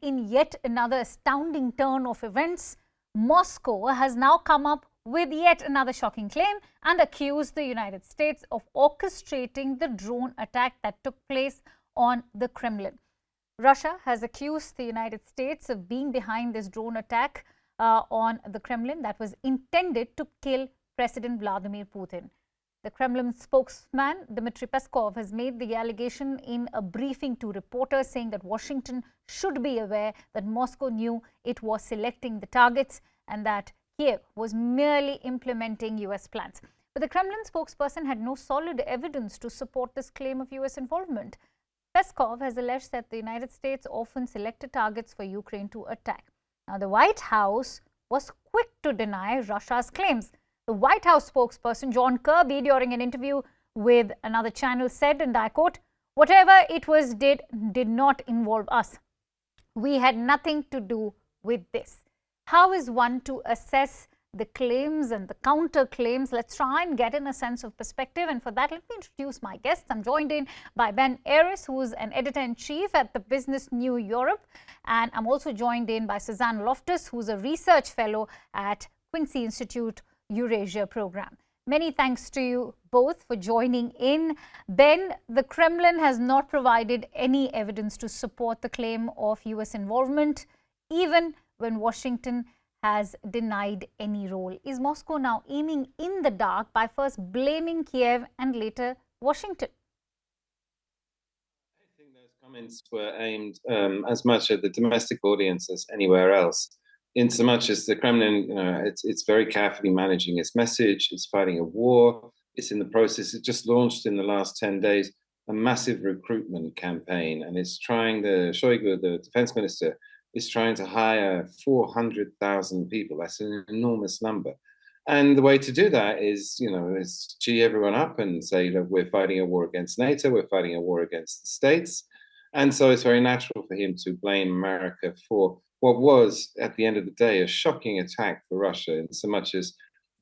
in yet another astounding turn of events, Moscow has now come up with yet another shocking claim and accused the United States of orchestrating the drone attack that took place on the Kremlin. Russia has accused the United States of being behind this drone attack on the Kremlin that was intended to kill President Vladimir Putin. The Kremlin spokesman, Dmitry Peskov, has made the allegation in a briefing to reporters, saying that Washington should be aware that Moscow knew it was selecting the targets and that Kyiv was merely implementing US plans. But the Kremlin spokesperson had no solid evidence to support this claim of US involvement. Peskov has alleged that the United States often selected targets for Ukraine to attack. Now, the White House was quick to deny Russia's claims. The White House spokesperson John Kirby, during an interview with another channel, said, and I quote, "Whatever it was did not involve us. We had nothing to do with this." How is one to assess the claims and the counter-claims? Let's try and get in a sense of perspective. And for that, let me introduce my guests. I'm joined in by Ben Ayres, who's an editor-in-chief at the Business New Europe. And I'm also joined in by Suzanne Loftus, who's a research fellow at Quincy Institute Eurasia program. Many thanks to you both for joining in. Ben, the Kremlin has not provided any evidence to support the claim of US involvement, even when Washington has denied any role. Is Moscow now aiming in the dark by first blaming Kiev and later Washington? I think those comments were aimed as much at the domestic audience as anywhere else. In so much as the Kremlin, it's very carefully managing its message. It's fighting a war. It's in the process. It just launched in the last 10 days a massive recruitment campaign, and it's trying. The Shoigu, the defense minister, is trying to hire 400,000 people. That's an enormous number. And the way to do that is, is gee everyone up and say that we're fighting a war against NATO. We're fighting a war against the states. And so it's very natural for him to blame America for what was, at the end of the day, a shocking attack for Russia, in so much as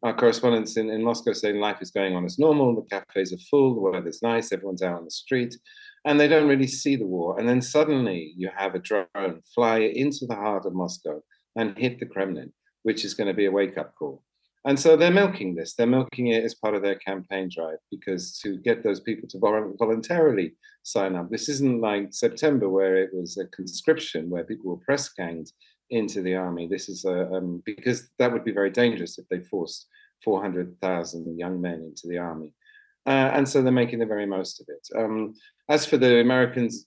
our correspondents in Moscow saying life is going on as normal, the cafes are full, the weather's nice, everyone's out on the street, and they don't really see the war. And then suddenly you have a drone fly into the heart of Moscow and hit the Kremlin, which is going to be a wake-up call. And so they're milking this. They're milking it as part of their campaign drive, because to get those people to voluntarily sign up. This isn't like September, where it was a conscription, where people were press ganged into the army. This is because that would be very dangerous if they forced 400,000 young men into the army. And so they're making the very most of it. As for the Americans,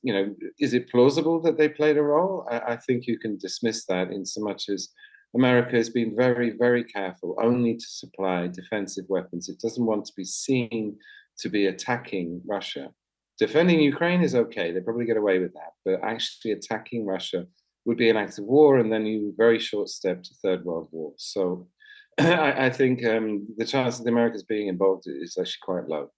is it plausible that they played a role? I think you can dismiss that in so much as America has been very, very careful only to supply defensive weapons. It doesn't want to be seen to be attacking Russia. Defending Ukraine is okay. They probably get away with that. But actually attacking Russia would be an act of war, and then you very short step to Third World War. So I think the chance of the Americans being involved is actually quite low.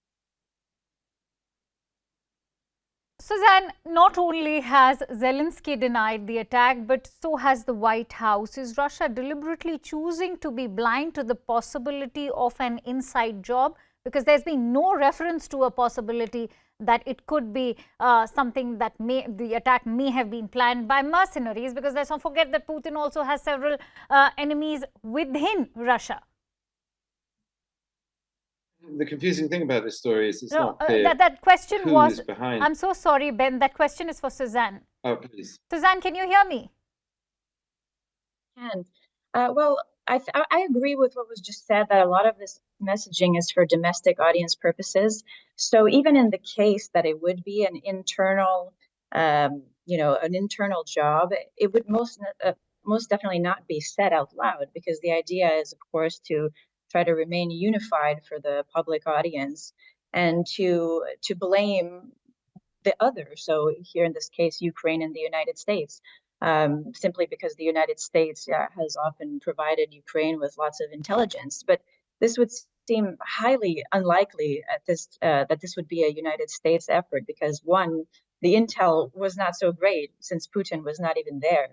Suzanne, not only has Zelensky denied the attack, but so has the White House. Is Russia deliberately choosing to be blind to the possibility of an inside job? Because there's been no reference to a possibility that it could be something that the attack may have been planned by mercenaries, because let's not forget that Putin also has several enemies within Russia. The confusing thing about this story is it's not clear that question was behind. I'm so sorry, Ben. That question is for Suzanne. Oh, please. Suzanne, can you hear me? Well, I agree with what was just said, that a lot of this messaging is for domestic audience purposes. So even in the case that it would be an internal, an internal job, it would most definitely not be said out loud, because the idea is, of course, to try to remain unified for the public audience and to blame the other. So here in this case, Ukraine and the United States, simply because the United States has often provided Ukraine with lots of intelligence. But this would seem highly unlikely that this would be a United States effort, because one, the intel was not so great since Putin was not even there.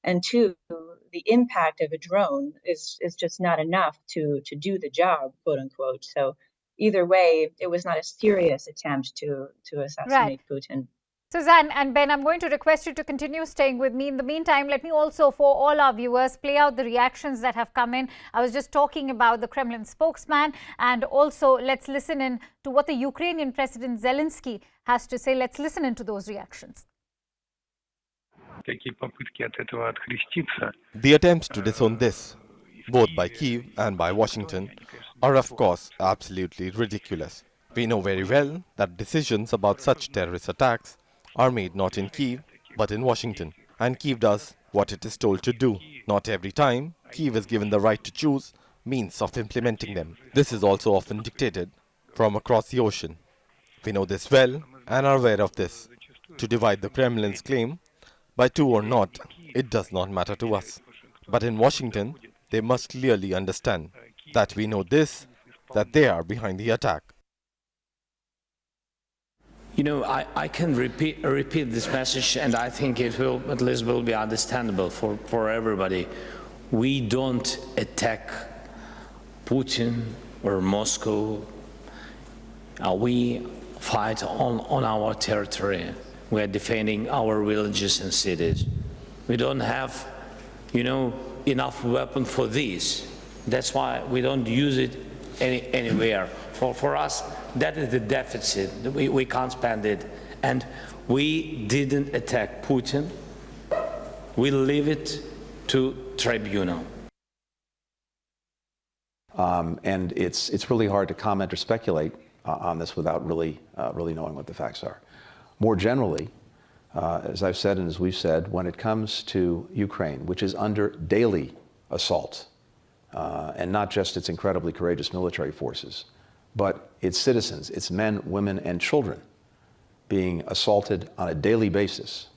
And two, the impact of a drone is just not enough to do the job, quote unquote. So either way, it was not a serious attempt to assassinate Putin. Suzanne and Ben, I'm going to request you to continue staying with me. In the meantime, let me also, for all our viewers, play out the reactions that have come in. I was just talking about the Kremlin spokesman, and also let's listen in to what the Ukrainian President Zelensky has to say. Let's listen into those reactions. The attempts to disown this, both by Kyiv and by Washington, are of course absolutely ridiculous. We know very well that decisions about such terrorist attacks are made not in Kyiv, but in Washington. And Kyiv does what it is told to do. Not every time, Kyiv is given the right to choose means of implementing them. This is also often dictated from across the ocean. We know this well and are aware of this. To divide the Kremlin's claim by two or not, it does not matter to us. But in Washington, they must clearly understand that we know this, that they are behind the attack. You know, I can repeat this message, and I think it will, at least will be understandable for everybody. We don't attack Putin or Moscow. We fight on our territory. We are defending our villages and cities. We don't have, you know, enough weapon for this. That's why we don't use it anywhere. For us, that is the deficit. We can't spend it. And we didn't attack Putin. We leave it to tribunal. And it's really hard to comment or speculate on this without really knowing what the facts are. More generally, as I've said and as we've said, when it comes to Ukraine, which is under daily assault, and not just its incredibly courageous military forces, but its citizens, its men, women, and children being assaulted on a daily basis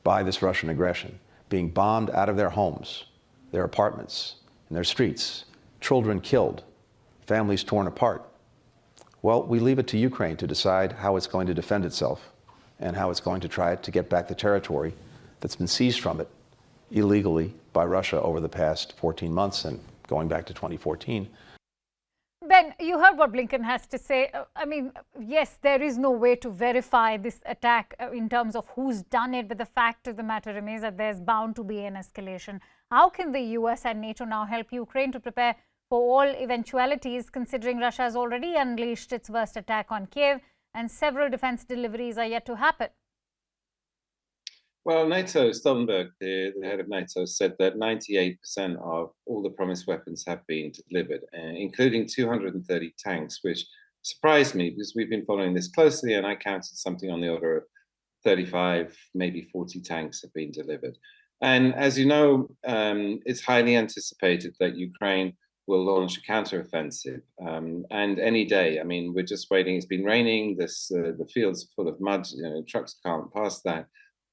by this Russian aggression, being bombed out of their homes, their apartments, and their streets, children killed, families torn apart. Well, we leave it to Ukraine to decide how it's going to defend itself and how it's going to try to get back the territory that's been seized from it illegally by Russia over the past 14 months and going back to 2014. Ben, you heard what Blinken has to say. I mean, yes, there is no way to verify this attack in terms of who's done it, but the fact of the matter remains that there's bound to be an escalation. How can the US and NATO now help Ukraine to prepare for all eventualities, considering Russia has already unleashed its worst attack on Kyiv and several defense deliveries are yet to happen? Well, NATO, Stoltenberg, the head of NATO, said that 98% of all the promised weapons have been delivered, including 230 tanks, which surprised me because we've been following this closely, and I counted something on the order of 35, maybe 40 tanks have been delivered. And as you know, it's highly anticipated that Ukraine will launch a counteroffensive, and any day. I mean, we're just waiting. It's been raining. The fields are full of mud. You know, trucks can't pass that.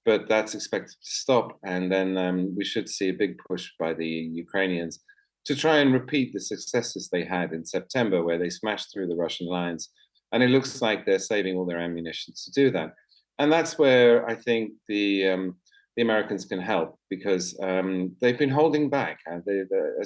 But that's expected to stop, and then we should see a big push by the Ukrainians to try and repeat the successes they had in September, where they smashed through the Russian lines. And it looks like they're saving all their ammunition to do that. And that's where I think the Americans can help, because they've been holding back. As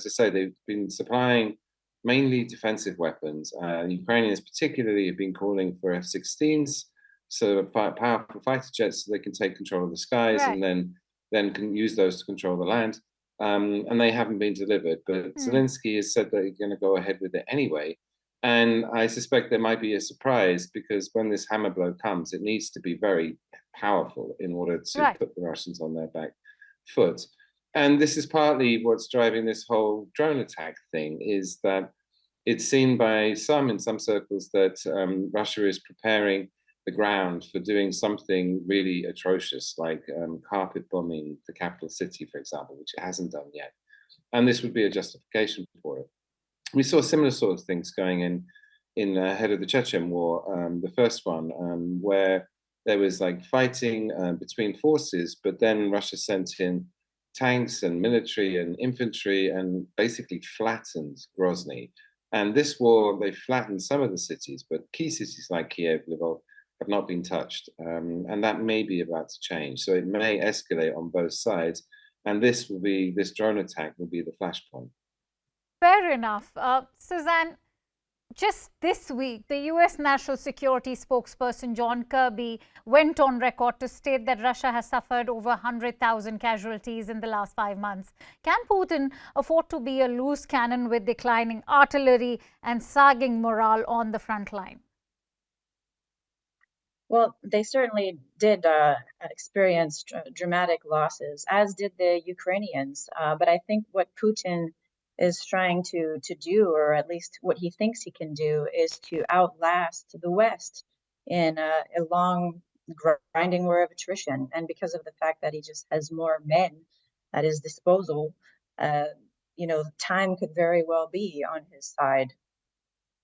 I say, they've been supplying mainly defensive weapons. Ukrainians particularly have been calling for F-16s, so powerful fighter jets, so they can take control of the skies, right, and then can use those to control the land. And they haven't been delivered. But Zelensky has said that he's going to go ahead with it anyway. And I suspect there might be a surprise, because when this hammer blow comes, it needs to be very powerful in order to put the Russians on their back foot. And this is partly what's driving this whole drone attack thing, is that it's seen by some in some circles that Russia is preparing the ground for doing something really atrocious, like carpet bombing the capital city, for example, which it hasn't done yet. And this would be a justification for it. We saw similar sort of things going in ahead of the Chechen war, the first one, where there was like fighting between forces, but then Russia sent in tanks and military and infantry and basically flattened Grozny. And this war, they flattened some of the cities, but key cities like Kyiv, Lvov, have not been touched, and that may be about to change. So it may escalate on both sides, and this drone attack will be the flashpoint. Fair enough. Suzanne, Just this week, the US National Security spokesperson John Kirby went on record to state that Russia has suffered over 100,000 casualties in the last 5 months. Can Putin afford to be a loose cannon with declining artillery and sagging morale on the front line? Well, they certainly did experience dramatic losses, as did the Ukrainians. But I think what Putin is trying to do, or at least what he thinks he can do, is to outlast the West in a long, grinding war of attrition. And because of the fact that he just has more men at his disposal, time could very well be on his side.